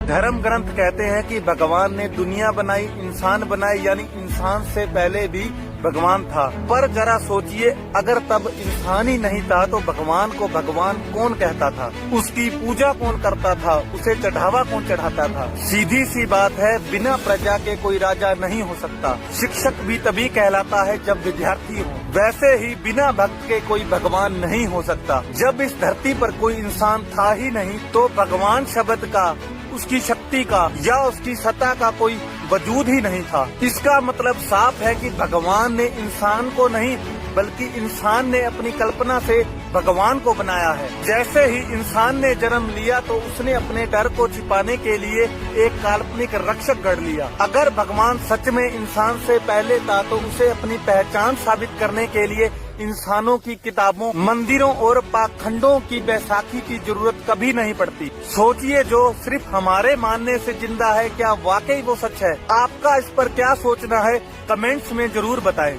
धर्म ग्रंथ कहते हैं कि भगवान ने दुनिया बनाई, इंसान बनाए, यानी इंसान से पहले भी भगवान था। पर जरा सोचिए, अगर तब इंसान ही नहीं था तो भगवान को भगवान कौन कहता था? उसकी पूजा कौन करता था? उसे चढ़ावा कौन चढ़ाता था? सीधी सी बात है, बिना प्रजा के कोई राजा नहीं हो सकता। शिक्षक भी तभी कहलाता है जब विद्यार्थी हो। वैसे ही बिना भक्त के कोई भगवान नहीं हो सकता। जब इस धरती पर कोई इंसान था ही नहीं तो भगवान शब्द का, उसकी शक्ति का या उसकी सत्ता का कोई वजूद ही नहीं था। इसका मतलब साफ है कि भगवान ने इंसान को नहीं बल्कि इंसान ने अपनी कल्पना से भगवान को बनाया है। जैसे ही इंसान ने जन्म लिया तो उसने अपने डर को छिपाने के लिए एक काल्पनिक रक्षक गढ़ लिया। अगर भगवान सच में इंसान से पहले था तो उसे अपनी पहचान साबित करने के लिए इंसानों की किताबों, मंदिरों और पाखंडों की बैसाखी की जरूरत कभी नहीं पड़ती। सोचिए, जो सिर्फ हमारे मानने से जिंदा है, क्या वाकई वो सच है? आपका इस पर क्या सोचना है, कमेंट्स में जरूर बताएं।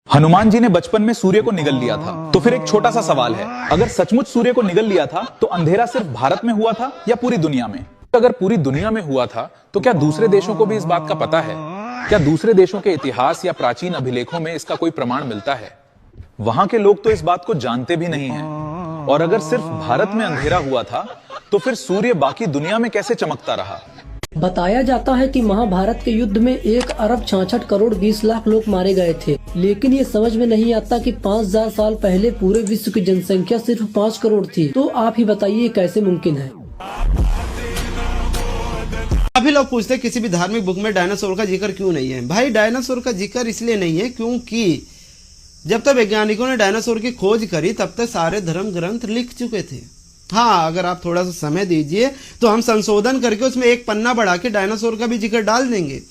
हनुमान जी ने बचपन में सूर्य को निगल लिया था, तो फिर एक छोटा सा सवाल है, अगर सचमुच सूर्य को निगल लिया था तो अंधेरा सिर्फ भारत में हुआ था या पूरी दुनिया में? अगर पूरी दुनिया में हुआ था तो क्या दूसरे देशों को भी इस बात का पता है? क्या दूसरे देशों के इतिहास या प्राचीन अभिलेखों में इसका कोई प्रमाण मिलता है? वहां के लोग तो इस बात को जानते भी नहीं हैं। और अगर सिर्फ भारत में अंधेरा हुआ था तो फिर सूर्य बाकी दुनिया में कैसे चमकता रहा? बताया जाता है कि महाभारत के युद्ध में 1 अरब 66 करोड़ 20 लाख लोग मारे गए थे, लेकिन ये समझ में नहीं आता कि 5000 साल पहले पूरे विश्व की जनसंख्या सिर्फ 5 करोड़ थी। तो आप ही बताइए कैसे मुमकिन है? अभी लोग पूछते हैं किसी भी धार्मिक बुक में डायनासोर का जिक्र क्यों नहीं है। भाई, डायनासोर का जिक्र इसलिए नहीं है क्योंकि जब तक वैज्ञानिकों ने डायनासोर की खोज करी तब तक सारे धर्म ग्रंथ लिख चुके थे। हाँ, अगर आप थोड़ा सा समय दीजिए तो हम संशोधन करके उसमें एक पन्ना बढ़ा के डायनासोर का भी जिक्र डाल देंगे।